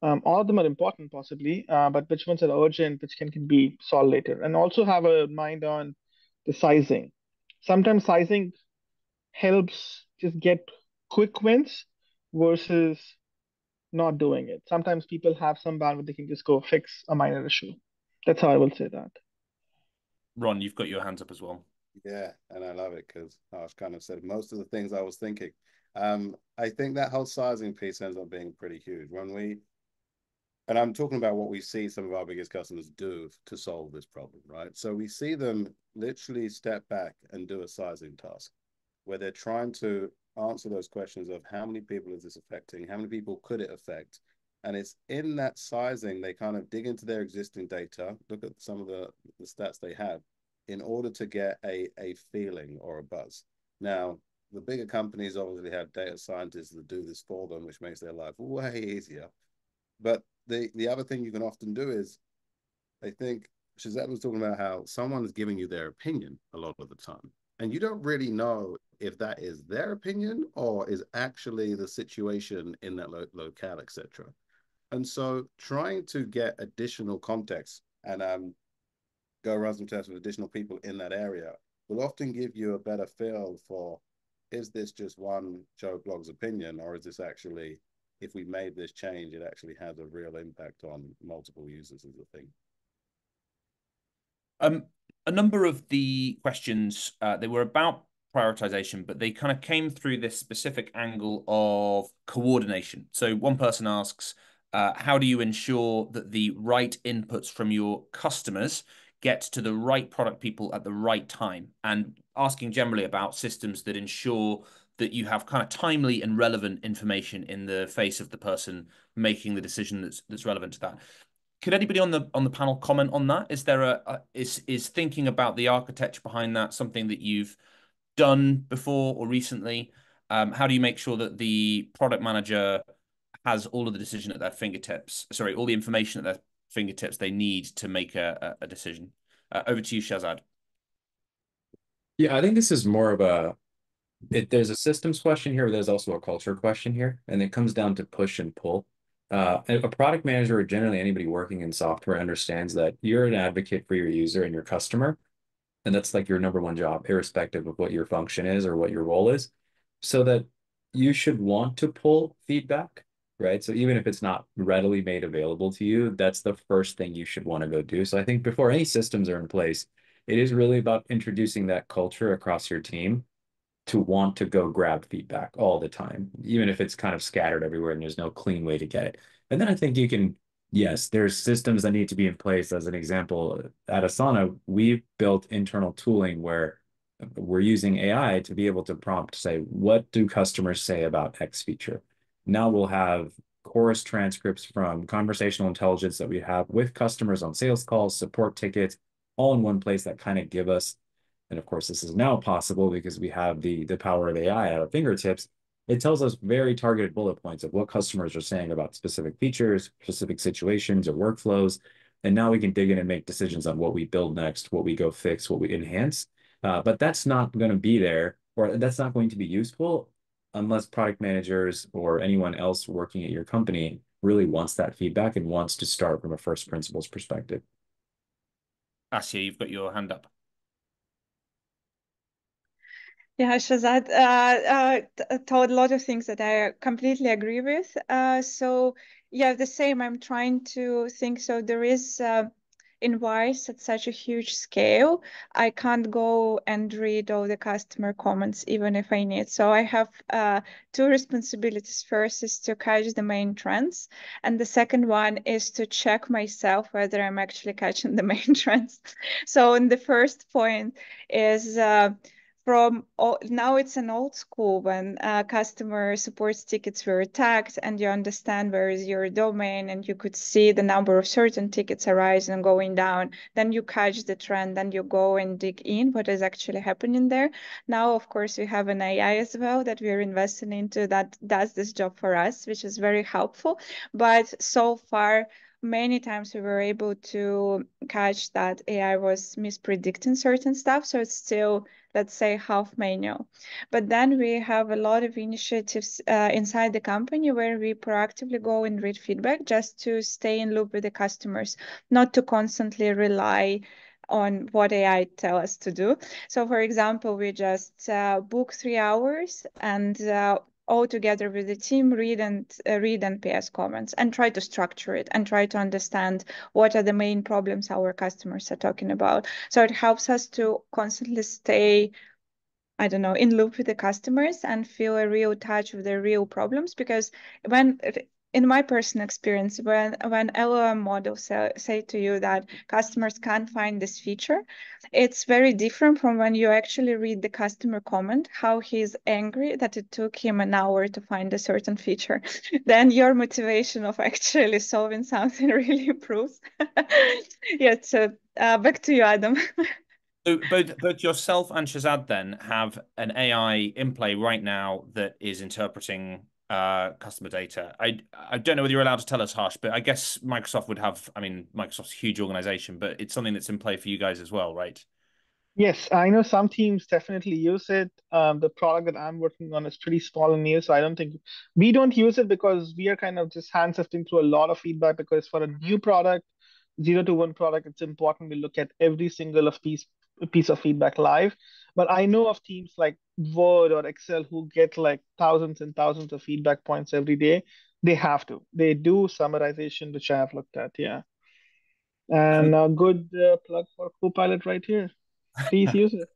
All of them are important, possibly, but which ones are urgent, which can be solved later. And also have a mind on the sizing. Sometimes sizing helps just get quick wins versus not doing it. Sometimes people have some bandwidth, they can just go fix a minor issue. That's how I will say that. Ron, you've got your hands up as well. Yeah, and I love it because Harsh kind of said most of the things I was thinking. I think that whole sizing piece ends up being pretty huge. And I'm talking about what we see some of our biggest customers do to solve this problem, right? So we see them literally step back and do a sizing task where they're trying to answer those questions of how many people is this affecting? How many people could it affect? And it's in that sizing, they kind of dig into their existing data, look at some of the stats they have in order to get a feeling or a buzz. Now, the bigger companies obviously have data scientists that do this for them, which makes their life way easier. But the other thing you can often do is, I think Shazad was talking about how someone is giving you their opinion a lot of the time. And you don't really know if that is their opinion or is actually the situation in that locale, etc. And so trying to get additional context and go run some tests with additional people in that area will often give you a better feel for, is this just one Joe Blogg's opinion, or is this actually, if we made this change, it actually has a real impact on multiple users as a thing. A number of the questions, they were about prioritization, but they kind of came through this specific angle of coordination. So one person asks, how do you ensure that the right inputs from your customers get to the right product people at the right time? And asking generally about systems that ensure that you have kind of timely and relevant information in the face of the person making the decision that's relevant to that. Could anybody on the panel comment on that? Is there is thinking about the architecture behind that something that you've done before or recently? How do you make sure that the product manager has all of the decision at their fingertips? Sorry, all the information at their fingertips they need to make a decision. Over to you, Shazad. Yeah, I think this is more of there's a systems question here, but there's also a culture question here, and it comes down to push and pull. A product manager or generally anybody working in software understands that you're an advocate for your user and your customer, and that's like your number one job, irrespective of what your function is or what your role is. So that you should want to pull feedback, right? So even if it's not readily made available to you, that's the first thing you should want to go do. So I think before any systems are in place, it is really about introducing that culture across your team to want to go grab feedback all the time, even if it's kind of scattered everywhere and there's no clean way to get it. And then I think you can, yes, there's systems that need to be in place. As an example, at Asana, we've built internal tooling where we're using AI to be able to prompt, say, what do customers say about X feature? Now we'll have chorus transcripts from conversational intelligence that we have with customers on sales calls, support tickets, all in one place that kind of give us, and of course, this is now possible because we have the power of AI at our fingertips. It tells us very targeted bullet points of what customers are saying about specific features, specific situations, or workflows. And now we can dig in and make decisions on what we build next, what we go fix, what we enhance. But that's not going to be there, or that's not going to be useful unless product managers or anyone else working at your company really wants that feedback and wants to start from a first principles perspective. Asya, you've got your hand up. Yeah, Shazad told a lot of things that I completely agree with. So yeah, the same. I'm trying to think. So there is in Wise at such a huge scale, I can't go and read all the customer comments even if I need. So I have two responsibilities. First is to catch the main trends, and the second one is to check myself whether I'm actually catching the main trends. So in the first point is now it's an old school when customer support tickets were tagged and you understand where is your domain and you could see the number of certain tickets arising and going down. Then you catch the trend, then you go and dig in what is actually happening there. Now, of course, we have an AI as well that we're investing into that does this job for us, which is very helpful. But so far, many times we were able to catch that AI was mispredicting certain stuff. So it's still, let's say, half manual. But then we have a lot of initiatives inside the company where we proactively go and read feedback just to stay in loop with the customers, not to constantly rely on what AI tell us to do. So for example, we just book 3 hours and all together with the team read NPS comments and try to structure it and try to understand what are the main problems our customers are talking about. So it helps us to constantly stay, I don't know, in loop with the customers and feel a real touch with the real problems. Because in my personal experience, when LLM models say to you that customers can't find this feature, it's very different from when you actually read the customer comment, how he's angry that it took him an hour to find a certain feature. Then your motivation of actually solving something really improves. Yeah, so back to you, Adam. So both yourself and Shazad then have an AI in play right now that is interpreting customer data. I don't know whether you're allowed to tell us, Harsh, but I guess Microsoft would have. I mean, Microsoft's a huge organization, but it's something that's in play for you guys as well, right? Yes, I know some teams definitely use it. The product that I'm working on is pretty small and new, so I don't think we don't use it because we are kind of just hand sifting through a lot of feedback. Because for a new product, 0 to 1 product, it's important we look at every single of piece of feedback live. But I know of teams like Word or Excel who get like thousands and thousands of feedback points every day. They have to. They do summarization, which I have looked at. Yeah, and Um, a good plug for Copilot right here. Please use it.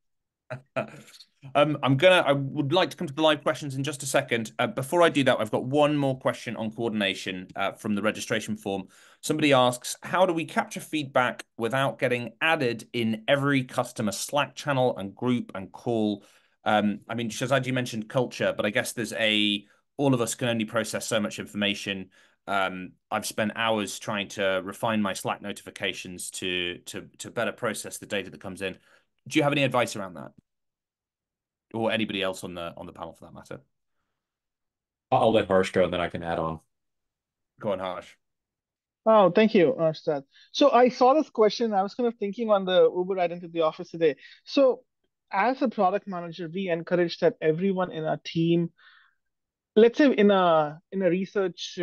I would like to come to the live questions in just a second. Before I do that, I've got one more question on coordination from the registration form. Somebody asks, how do we capture feedback without getting added in every customer Slack channel and group and call? I mean, Shazad, you mentioned culture, but I guess all of us can only process so much information. I've spent hours trying to refine my Slack notifications to better process the data that comes in. Do you have any advice around that? Or anybody else on the panel for that matter? I'll let Harsh go, and then I can add on. Go on, Harsh. Oh, thank you, Arshad. So I saw this question. I was kind of thinking on the Uber ride into the office today. So as a product manager, we encourage that everyone in our team, let's say in a research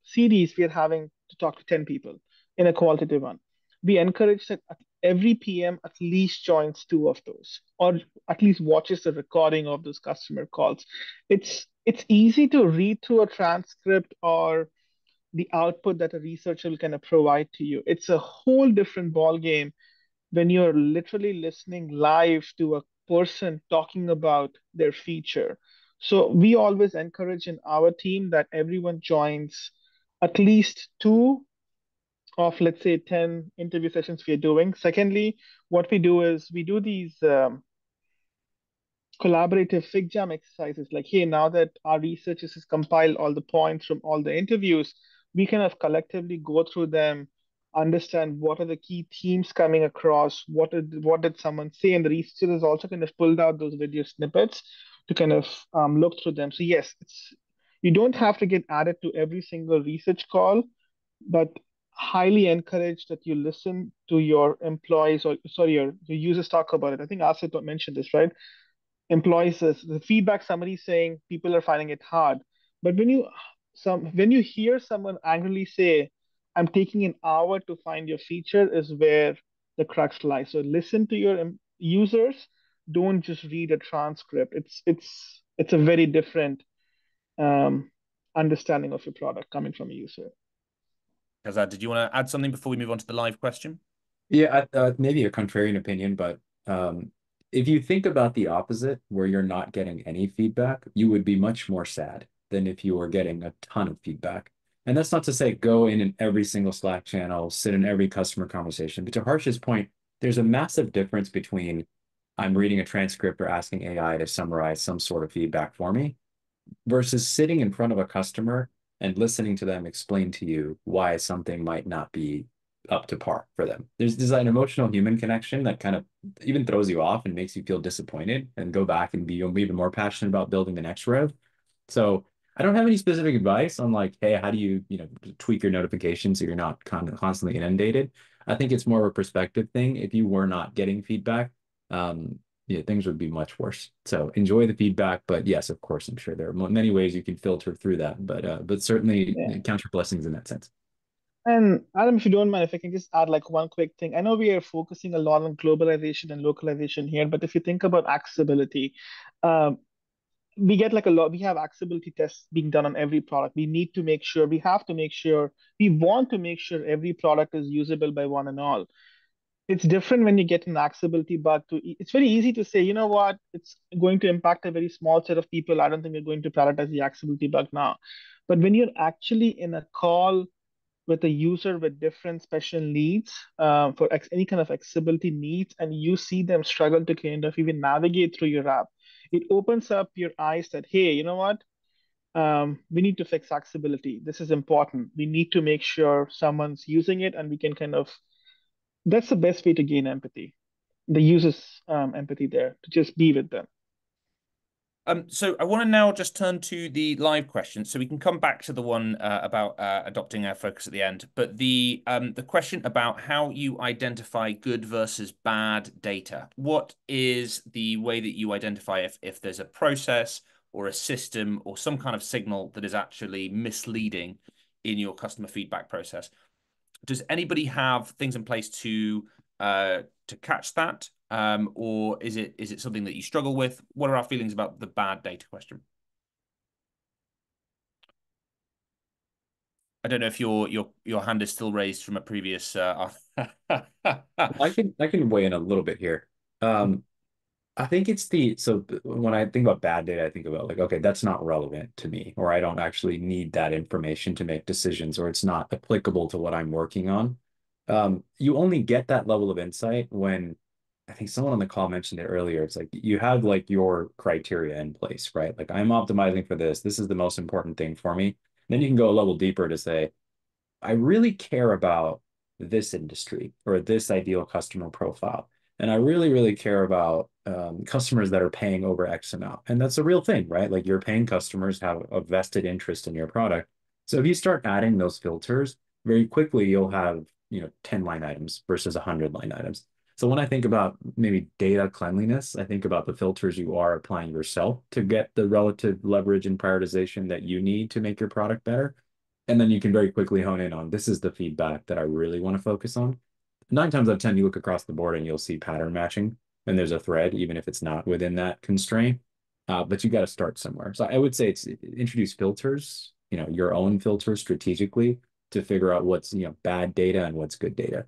series, we are having to talk to 10 people in a qualitative one. We encourage that every PM at least joins 2 of those, or at least watches the recording of those customer calls. It's easy to read through a transcript or the output that a researcher will kind of provide to you. It's a whole different ball game when you're literally listening live to a person talking about their feature. So we always encourage in our team that everyone joins at least 2 of, let's say, 10 interview sessions we are doing. Secondly, what we do is we do these collaborative fig jam exercises like, hey, now that our researchers has compiled all the points from all the interviews, we kind of collectively go through them, understand what are the key themes coming across, what did someone say, and the researchers also kind of pulled out those video snippets to kind of look through them. So yes, you don't have to get added to every single research call, but highly encourage that you listen to your employees, or sorry, your users talk about it. I think Asit mentioned this, right? Employees, the feedback summary saying people are finding it hard. But when you hear someone angrily say, I'm taking an hour to find your feature, is where the crux lies. So listen to your users. Don't just read a transcript. It's a very different um, understanding of your product coming from a user. Shazad, did you want to add something before we move on to the live question? Yeah, maybe a contrarian opinion, but if you think about the opposite, where you're not getting any feedback, you would be much more sad than if you were getting a ton of feedback. And that's not to say go in every single Slack channel, sit in every customer conversation. But to Harsh's point, there's a massive difference between I'm reading a transcript or asking AI to summarize some sort of feedback for me versus sitting in front of a customer and listening to them explain to you why something might not be up to par for them. There's an emotional human connection that kind of even throws you off and makes you feel disappointed and go back and be even more passionate about building the next rev. So I don't have any specific advice on like, hey, how do you, tweak your notifications so you're not constantly inundated. I think it's more of a perspective thing. If you were not getting feedback, yeah, things would be much worse. So enjoy the feedback, but yes, of course, I'm sure there are many ways you can filter through that, but certainly Yeah. count your blessings in that sense. And Adam, if you don't mind, if I can just add like one quick thing. I know we are focusing a lot on globalization and localization here, but if you think about accessibility, um, we get like a lot, we have accessibility tests being done on every product. We have to make sure, we want to make sure every product is usable by one and all. It's different when you get an accessibility bug it's very easy to say, you know what, it's going to impact a very small set of people. I don't think we're going to prioritize the accessibility bug now. But when you're actually in a call with a user with different special needs for any kind of accessibility needs, and you see them struggle to kind of even navigate through your app, it opens up your eyes that, hey, you know what? We need to fix accessibility. This is important. We need to make sure someone's using it, and we can kind of, that's the best way to gain empathy. the user's empathy there, to just be with them. So I want to now just turn to the live question, so we can come back to the one about adopting our focus at the end. But the question about how you identify good versus bad data. What is the way that you identify if there's a process or a system or some kind of signal that is actually misleading in your customer feedback process? Does anybody have things in place to catch that? Or is it something that you struggle with? What are our feelings about the bad data question? I don't know if your hand is still raised from a previous. I can weigh in a little bit here. I think it's so when I think about bad data, I think about like, okay, that's not relevant to me, or I don't actually need that information to make decisions, or it's not applicable to what I'm working on. You only get that level of insight when I think someone on the call mentioned it earlier. It's like you have like your criteria in place, right? Like I'm optimizing for this. This is the most important thing for me. Then you can go a level deeper to say, I really care about this industry or this ideal customer profile. And I really, really care about customers that are paying over X amount. And that's a real thing, right? Like your paying customers have a vested interest in your product. So if you start adding those filters, very quickly you'll have, 10 line items versus 100 line items. So when I think about maybe data cleanliness, I think about the filters you are applying yourself to get the relative leverage and prioritization that you need to make your product better. And then you can very quickly hone in on this is the feedback that I really want to focus on. 9 times out of 10, you look across the board and you'll see pattern matching. And there's a thread, even if it's not within that constraint. But you got to start somewhere. So I would say it's introduce filters, your own filters strategically to figure out what's, bad data and what's good data.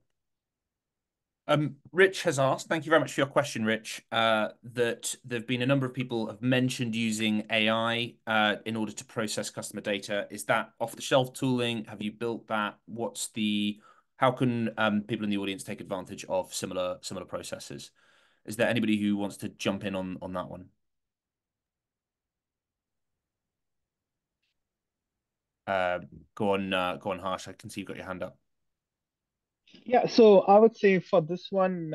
Rich has asked, thank you very much for your question, Rich, that there have been a number of people have mentioned using AI in order to process customer data. Is that off-the-shelf tooling? Have you built that? How can people in the audience take advantage of similar processes? Is there anybody who wants to jump in on that one? Go on, Harsh. I can see you've got your hand up. Yeah, so I would say for this one,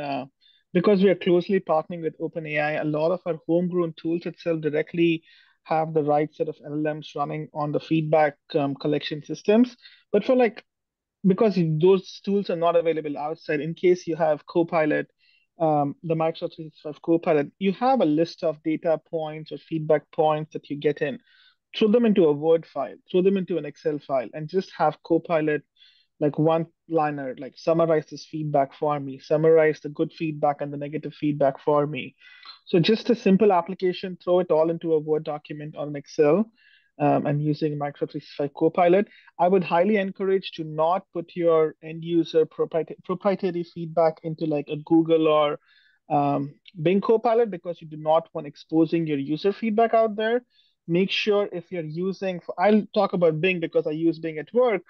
because we are closely partnering with OpenAI, a lot of our homegrown tools itself directly have the right set of LLMs running on the feedback collection systems. But for like, because those tools are not available outside, in case you have Copilot, the Microsoft 365 Copilot, you have a list of data points or feedback points that you get in. Throw them into a Word file, throw them into an Excel file, and just have Copilot like one liner, like summarize this feedback for me, summarize the good feedback and the negative feedback for me. So just a simple application, throw it all into a Word document on Excel, and using Microsoft 365 Copilot. I would highly encourage to not put your end user proprietary feedback into like a Google or Bing Copilot, because you do not want exposing your user feedback out there. Make sure if you're using, I'll talk about Bing because I use Bing at work.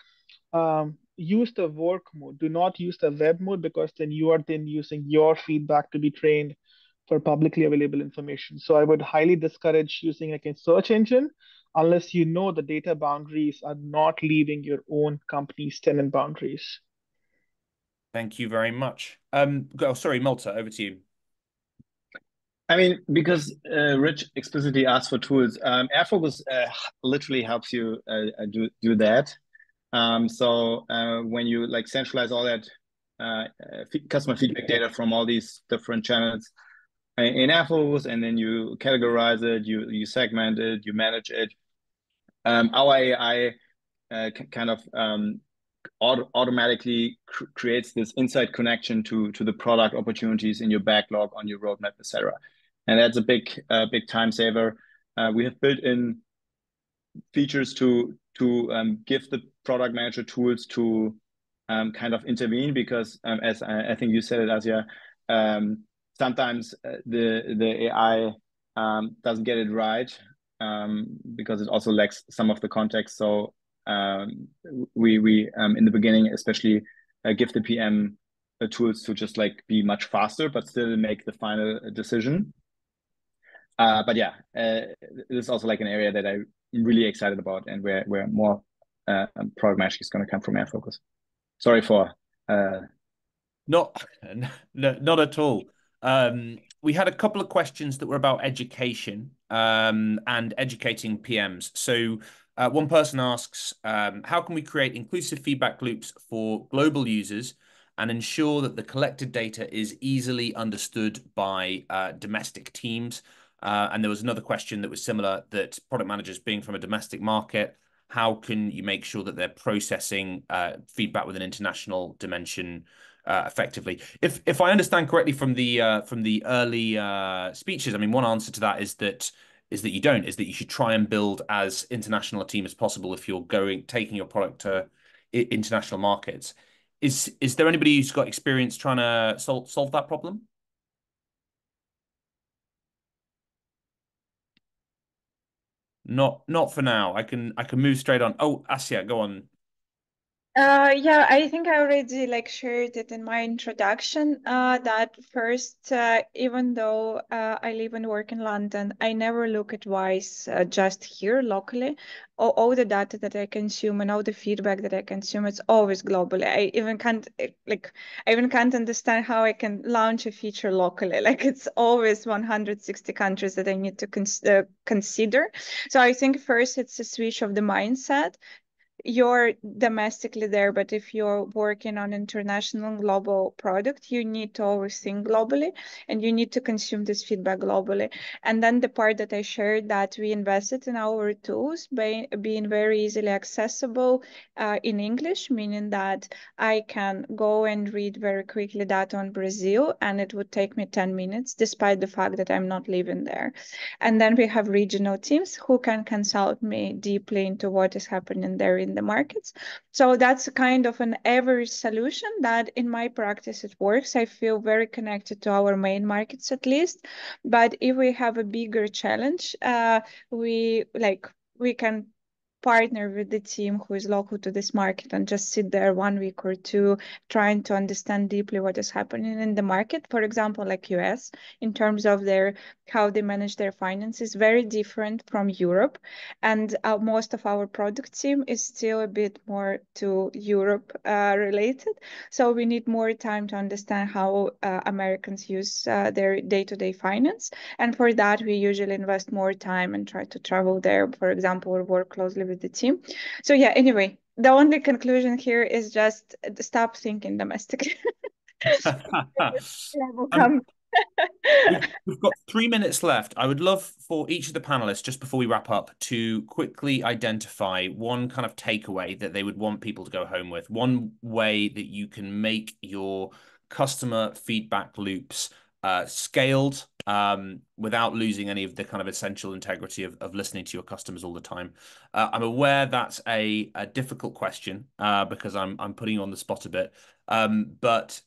Use the work mode. Do not use the web mode, because then you are then using your feedback to be trained for publicly available information. So I would highly discourage using like a search engine unless you know the data boundaries are not leaving your own company's tenant boundaries. Thank you very much. Sorry, Malta, over to you. I mean, because Rich explicitly asked for tools, AirFocus literally helps you do that. So when you like centralize all that customer feedback data from all these different channels in AirFocus, and then you categorize it, you segment it, you manage it. Our AI kind of automatically creates this inside connection to the product opportunities in your backlog, on your roadmap, etc. And that's a big time saver. We have built in features to give the product manager tools to kind of intervene, because as I think you said it, Asia, sometimes the AI doesn't get it right, because it also lacks some of the context. So we in the beginning especially give the PM the tools to just like be much faster, but still make the final decision. But yeah, this is also like an area that I'm really excited about, and where more product magic is going to come from AirFocus. Sorry for not at all. We had a couple of questions that were about education and educating PMs. So one person asks, how can we create inclusive feedback loops for global users and ensure that the collected data is easily understood by domestic teams? And there was another question that was similar, that product managers being from a domestic market, how can you make sure that they're processing feedback with an international dimension effectively? If I understand correctly from the early speeches, I mean, one answer to that is that you don't, is that you should try and build as international a team as possible if you're taking your product to international markets. Is there anybody who's got experience trying to solve that problem? Not for now. I can move straight on. Oh, Asya, go on. Yeah, I think I already like shared it in my introduction. That first, even though I live and work in London, I never look at Wise just here locally. All the data that I consume and all the feedback that I consume, it's always globally. I even can't understand how I can launch a feature locally. Like it's always 160 countries that I need to consider. So I think first it's a switch of the mindset. You're domestically there, but if you're working on international global product, you need to always think globally and you need to consume this feedback globally. And then the part that I shared, that we invested in our tools by being very easily accessible in English, meaning that I can go and read very quickly data on Brazil and it would take me 10 minutes, despite the fact that I'm not living there. And then we have regional teams who can consult me deeply into what is happening there in the markets. So that's kind of an average solution that in my practice it works. I feel very connected to our main markets at least. But if we have a bigger challenge, we can partner with the team who is local to this market and just sit there 1 week or two trying to understand deeply what is happening in the market. For example, like US, in terms of how they manage their finances, very different from Europe. And most of our product team is still a bit more to Europe related. So we need more time to understand how Americans use their day-to-day finance. And for that, we usually invest more time and try to travel there, for example, or work closely with the team. So yeah, anyway, the only conclusion here is just stop thinking domestically. We've got 3 minutes left. I would love for each of the panelists, just before we wrap up, to quickly identify one kind of takeaway that they would want people to go home with. One way that you can make your customer feedback loops scaled without losing any of the kind of essential integrity of listening to your customers all the time. I'm aware that's a difficult question because I'm putting you on the spot a bit. But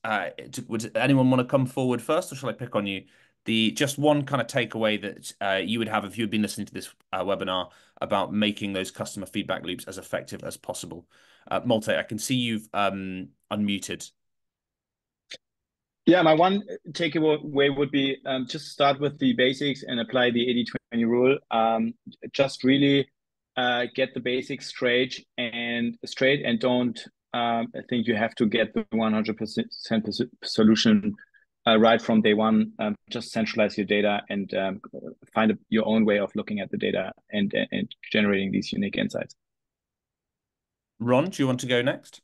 would anyone want to come forward first, or shall I pick on you? Just one kind of takeaway that you would have if you had been listening to this webinar about making those customer feedback loops as effective as possible. Malte, I can see you've unmuted. Yeah, my one takeaway would be just start with the basics and apply the 80-20 rule. Just really get the basics straight and don't think you have to get the 100% solution right from day one. Just centralize your data and find your own way of looking at the data and generating these unique insights. Ron, do you want to go next?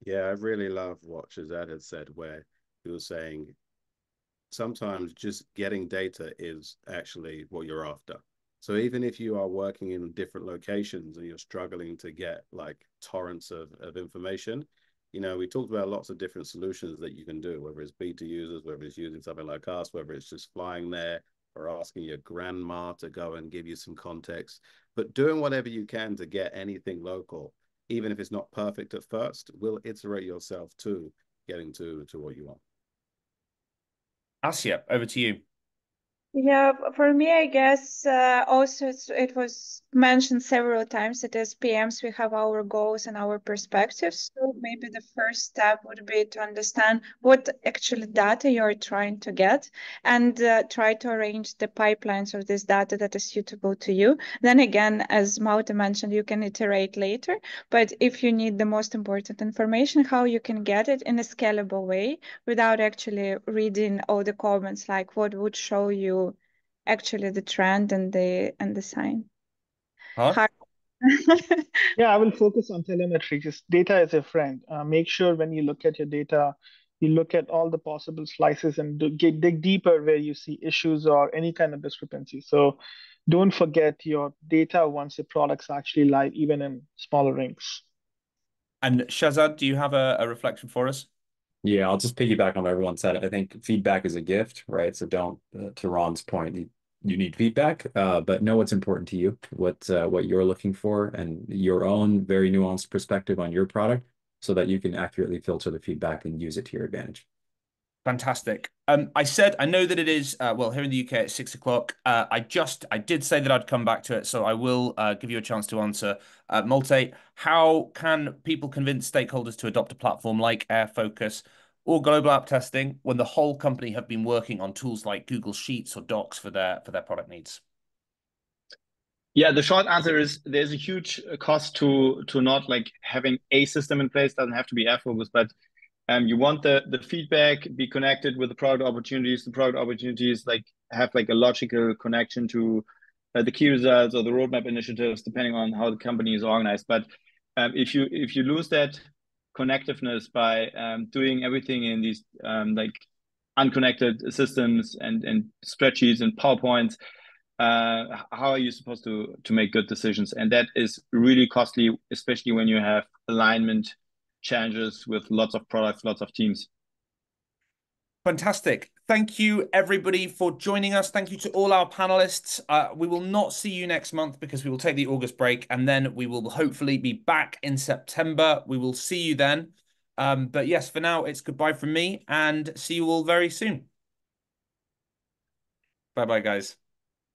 Yeah, I really love what Shazad had said, where he was saying sometimes just getting data is actually what you're after. So even if you are working in different locations and you're struggling to get like torrents of information, you know, we talked about lots of different solutions that you can do, whether it's beta users, whether it's using something like us, whether it's just flying there or asking your grandma to go and give you some context, but doing whatever you can to get anything local, even if it's not perfect at first, will iterate yourself to getting to what you want. Asya, over to you. Yeah, for me, I guess also it was mentioned several times that as PMs we have our goals and our perspectives. So maybe the first step would be to understand what actually data you're trying to get and try to arrange the pipelines of this data that is suitable to you. Then again, as Maute mentioned, you can iterate later. But if you need the most important information, how you can get it in a scalable way without actually reading all the comments, like what would show you actually the trend and the sign. Huh? Hard. Yeah, I will focus on telemetry. Just data is a friend. Make sure when you look at your data, you look at all the possible slices and dig deeper where you see issues or any kind of discrepancy. So don't forget your data once the product's actually live, even in smaller rings. And Shazad, do you have a reflection for us? Yeah, I'll just piggyback on what everyone said. I think feedback is a gift, right? So don't, to Ron's point, you need feedback, but know what's important to you, what you're looking for, and your own very nuanced perspective on your product, so that you can accurately filter the feedback and use it to your advantage. Fantastic. I know that it is, well, here in the UK it's 6 o'clock. I did say that I'd come back to it, so I will give you a chance to answer. Malte, how can people convince stakeholders to adopt a platform like AirFocus or Global App Testing when the whole company have been working on tools like Google Sheets or Docs for their product needs? Yeah, the short answer is there's a huge cost to not like having a system in place. Doesn't have to be Airfocus, but you want the feedback be connected with the product opportunities. The product opportunities like have like a logical connection to the key results or the roadmap initiatives, depending on how the company is organized. But if you lose that connectiveness by doing everything in these like unconnected systems and spreadsheets and PowerPoints, how are you supposed to make good decisions? And that is really costly, especially when you have alignment challenges with lots of products, lots of teams. Fantastic. Thank you, everybody, for joining us. Thank you to all our panelists. We will not see you next month because we will take the August break, and then we will hopefully be back in September. We will see you then. But yes, for now, it's goodbye from me, and see you all very soon. Bye-bye, guys.